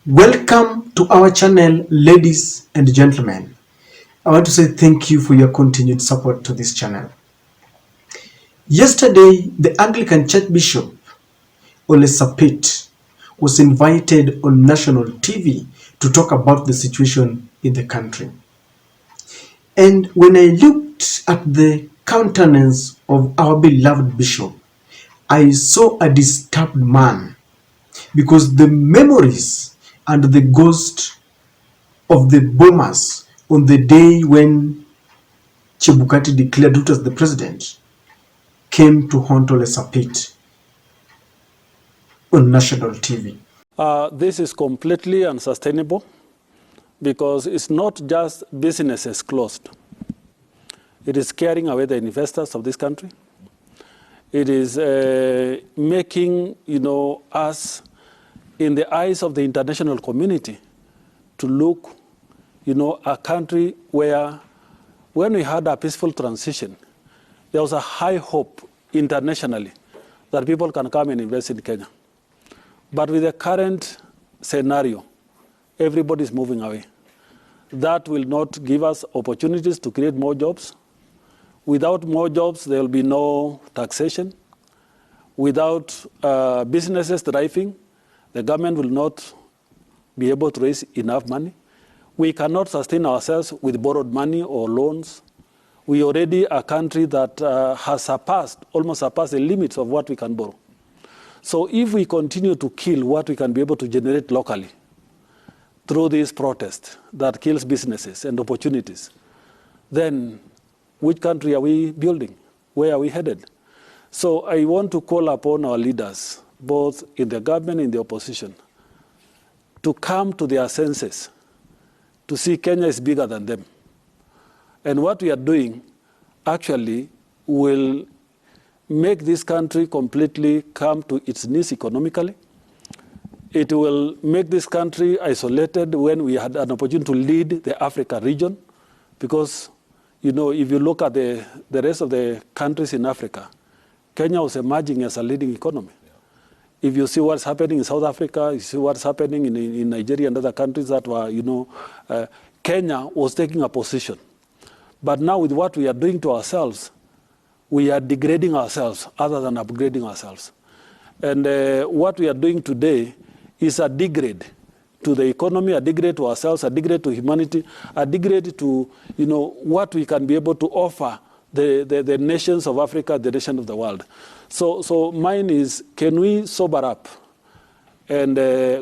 Welcome to our channel, ladies and gentlemen. I want to say thank you for your continued support to this channel. Yesterday, the Anglican Church Bishop Olesapit was invited on national TV to talk about the situation in the country. And when I looked at the countenance of our beloved bishop, I saw a disturbed man, because the memories and the ghost of the Bomas on the day when Chebukati declared Ruto as the president came to haunt Olesapit on national TV. This is completely unsustainable because it's not just businesses closed. It is scaring away the investors of this country. It is making, us, in the eyes of the international community, to look, a country where, when we had a peaceful transition, there was a high hope internationally that people can come and invest in Kenya. But with the current scenario, everybody is moving away. That will not give us opportunities to create more jobs. Without more jobs, there will be no taxation. Without businesses thriving, the government will not be able to raise enough money. We cannot sustain ourselves with borrowed money or loans. We already are a country that has almost surpassed the limits of what we can borrow. So if we continue to kill what we can be able to generate locally through this protest that kills businesses and opportunities, then which country are we building? Where are we headed? So I want to call upon our leaders, both in the government and in the opposition, to come to their senses, to see Kenya is bigger than them. And what we are doing actually will make this country completely come to its knees economically. It will make this country isolated when we had an opportunity to lead the Africa region. Because, if you look at the rest of the countries in Africa, Kenya was emerging as a leading economy. Yeah. If you see what's happening in South Africa, you see what's happening in Nigeria and other countries that were, Kenya was taking a position. But now with what we are doing to ourselves, we are degrading ourselves other than upgrading ourselves. And what we are doing today is a degrade to the economy, a degrade to ourselves, a degrade to humanity, a degrade to what we can be able to offer the nations of Africa, the nations of the world. So mine is, can we sober up and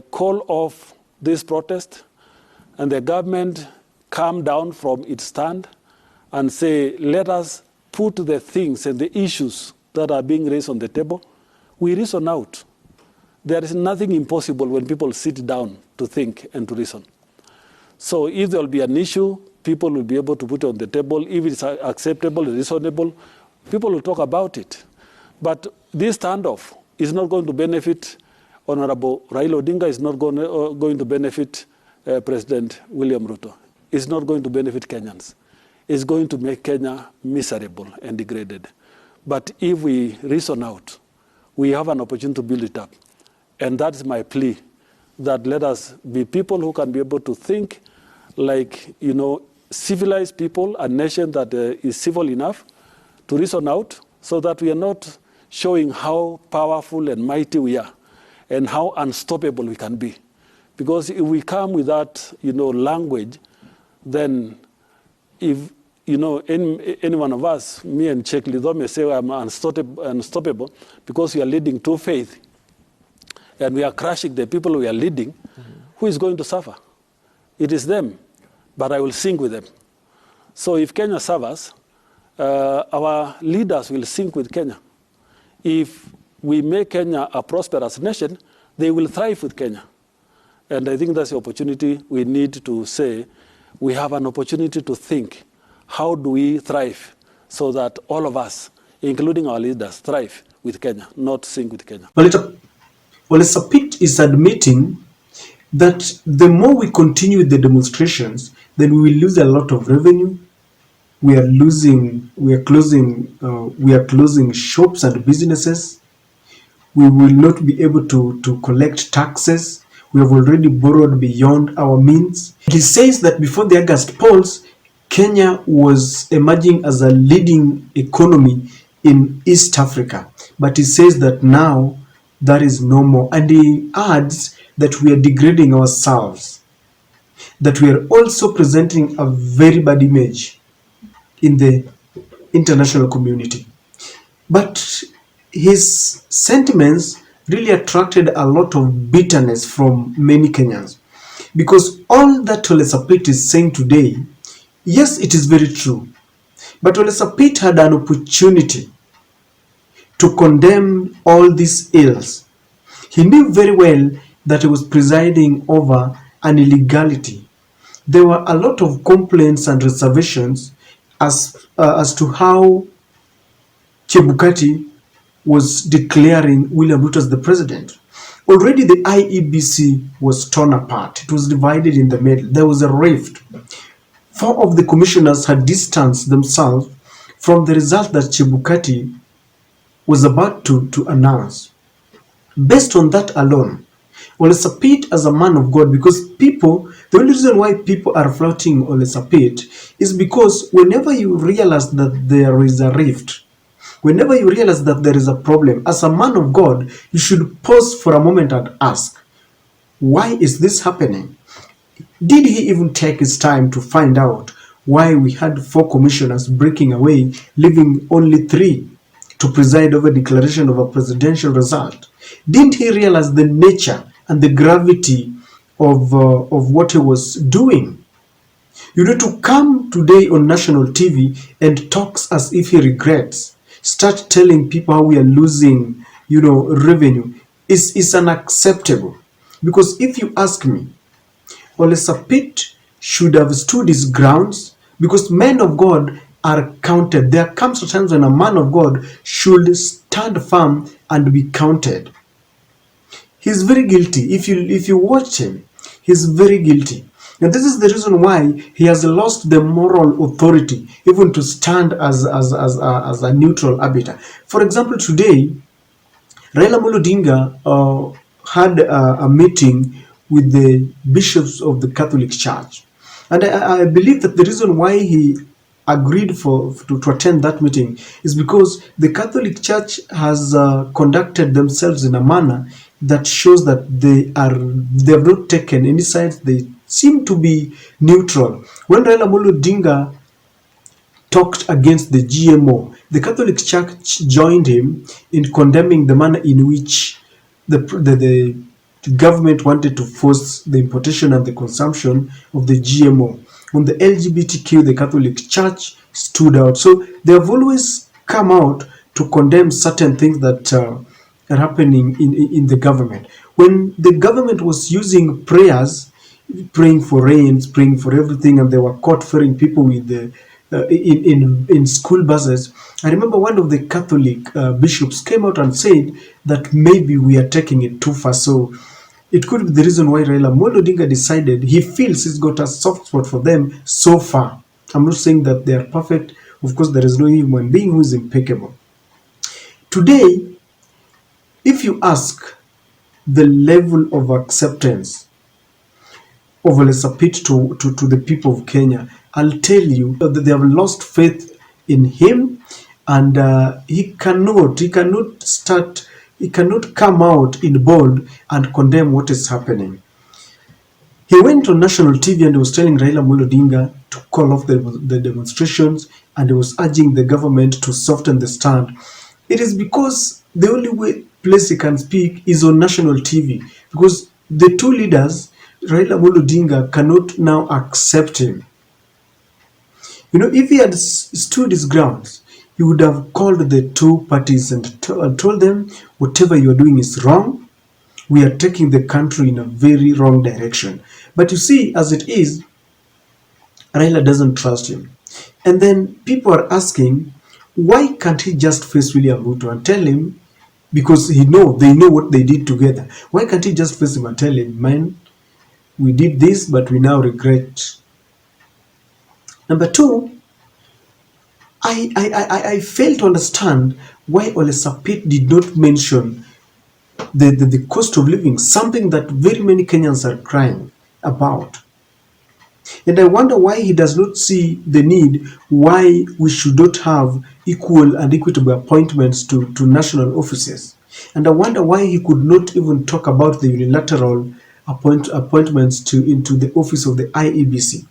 call off this protest, and the government calm down from its stand and say, let us put the things and the issues that are being raised on the table. We reason out. There is nothing impossible when people sit down to think and to reason. So if there will be an issue, people will be able to put it on the table. If it's acceptable, reasonable, people will talk about it. But this standoff is not going to benefit Honorable Raila Odinga, is not going to benefit President William Ruto. It's not going to benefit Kenyans. It's going to make Kenya miserable and degraded. But if we reason out, we have an opportunity to build it up. And that's my plea, that let us be people who can be able to think like, civilized people, a nation that is civil enough to reason out, so that we are not showing how powerful and mighty we are and how unstoppable we can be. Because if we come with that, language, then if, any one of us, me and Sheikh Lido may say I'm unstoppable because we are leading to faith and we are crushing the people we are leading, who is going to suffer? It is them, but I will sing with them. So if Kenya suffers, our leaders will sing with Kenya. If we make Kenya a prosperous nation, they will thrive with Kenya. And I think that's the opportunity we need to say. We have an opportunity to think, how do we thrive so that all of us, including our leaders, thrive with Kenya, not sing with Kenya. Olesapit is admitting that the more we continue with the demonstrations, then we will lose a lot of revenue. We are closing shops and businesses. We will not be able to collect taxes. We have already borrowed beyond our means. He says that before the August polls, Kenya was emerging as a leading economy in East Africa. But he says that now that is no more. And he adds that we are degrading ourselves, that we are also presenting a very bad image in the international community. But his sentiments really attracted a lot of bitterness from many Kenyans, because all that Olesapit is saying today, yes, it is very true, but Olesapit had an opportunity to condemn all these ills. He knew very well that he was presiding over an illegality. There were a lot of complaints and reservations as to how Chebukati was declaring William Ruto as the president. Already the IEBC was torn apart. It was divided in the middle. There was a rift. 4 of the commissioners had distanced themselves from the result that Chebukati was about to announce. Based on that alone, Olesapit as a man of God, because people, the only reason why people are flouting Olesapit is because whenever you realize that there is a rift, whenever you realize that there is a problem, as a man of God, you should pause for a moment and ask, why is this happening? Did he even take his time to find out why we had 4 commissioners breaking away, leaving only 3 to preside over declaration of a presidential result? Didn't he realize the nature and the gravity of what he was doing? You know, to come today on national TV and talks as if he regrets, start telling people how we are losing, revenue, is unacceptable. Because if you ask me, Olesapit should have stood his grounds, because men of God are counted. There comes a time when a man of God should stand firm and be counted. He's very guilty. If you watch him, he's very guilty. And this is the reason why he has lost the moral authority even to stand as a neutral arbiter. For example, today, Raila Amolo Odinga had a meeting with the bishops of the Catholic Church. And I believe that the reason why he agreed to attend that meeting is because the Catholic Church has conducted themselves in a manner that shows that they have not taken any sides. They seem to be neutral. When Raila Amolo Odinga talked against the GMO, the Catholic Church joined him in condemning the manner in which the government wanted to force the importation and the consumption of the GMO. On the LGBTQ, the Catholic Church stood out. So they have always come out to condemn certain things that are happening in the government. When the government was using prayers, praying for rains, praying for everything, and they were caught ferrying people with the in school buses, I remember one of the Catholic bishops came out and said that maybe we are taking it too far. So it could be the reason why Raila Amolo Odinga decided he feels he's got a soft spot for them so far. I'm not saying that they are perfect. Of course, there is no human being who is impeccable. Today, if you ask the level of acceptance of Olesapit to the people of Kenya, I'll tell you that they have lost faith in him, and he cannot come out in bold and condemn what is happening. He went on national TV and he was telling Raila Amolo Odinga to call off the demonstrations, and he was urging the government to soften the stand. It is because the only place he can speak is on national TV, because the 2 leaders, Raila Amolo Odinga, cannot now accept him. If he had stood his grounds, he would have called the 2 parties and told them, whatever you are doing is wrong. We are taking the country in a very wrong direction. But you see, as it is, Raila doesn't trust him. And then people are asking, why can't he just face William Ruto and tell him, because they know what they did together. Why can't he just face him and tell him, man, we did this, but we now regret. Number 2, I fail to understand why Olesapit did not mention the cost of living, something that very many Kenyans are crying about. And I wonder why he does not see the need, why we should not have equal and equitable appointments to national offices. And I wonder why he could not even talk about the unilateral appointments into the office of the IEBC.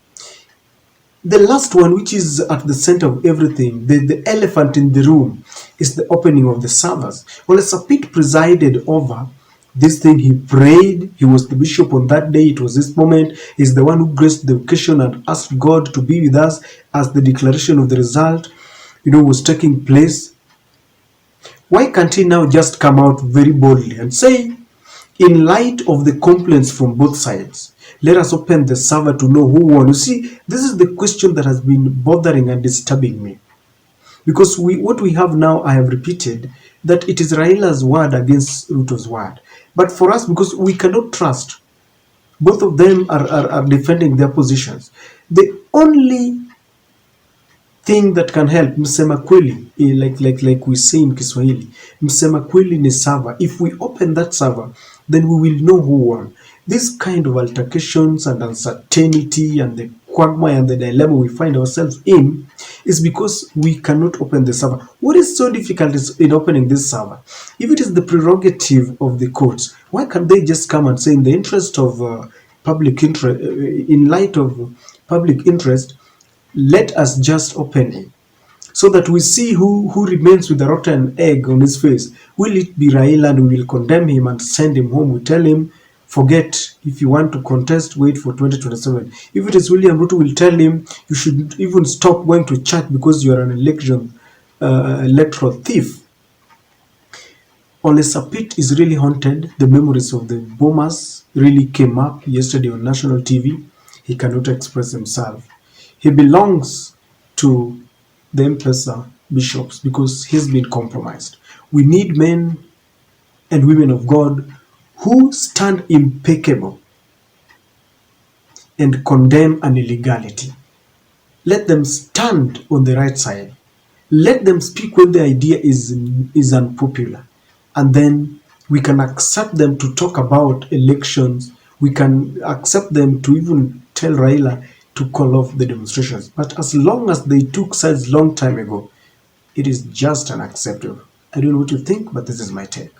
The last one, which is at the center of everything, the elephant in the room, is the opening of the servers. Olesapit presided over this thing. He prayed. He was the bishop on that day. It was this moment. He's the one who graced the occasion and asked God to be with us as the declaration of the result, was taking place. Why can't he now just come out very boldly and say, in light of the complaints from both sides, let us open the server to know who won? You see, this is the question that has been bothering and disturbing me. Because what we have now, I have repeated, that it is Raila's word against Ruto's word. But for us, because we cannot trust, both of them are defending their positions. The only thing that can help, msema kweli, like we say in Kiswahili, msema kweli ni server. If we open that server, then we will know who won. This kind of altercations and uncertainty and the quagmire and the dilemma we find ourselves in is because we cannot open the server. What is so difficult in opening this server? If it is the prerogative of the courts, why can't they just come and say, in the interest of public interest, in light of public interest, let us just open it, so that we see who remains with the rotten egg on his face. Will it be Raila, and we will condemn him and send him home? We tell him, forget, if you want to contest, wait for 2027. If it is William Ruto, we'll tell him, you should even stop going to church because you are an electoral thief. Olesapit is really haunted. The memories of the Bomas really came up yesterday on national TV. He cannot express himself. He belongs to the M-Pesa bishops because he's been compromised. We need men and women of God who stand impeccable and condemn an illegality. Let them stand on the right side. Let them speak when the idea is unpopular. And then we can accept them to talk about elections. We can accept them to even tell Raila to call off the demonstrations. But as long as they took sides long time ago, it is just unacceptable. I don't know what you think, but this is my take.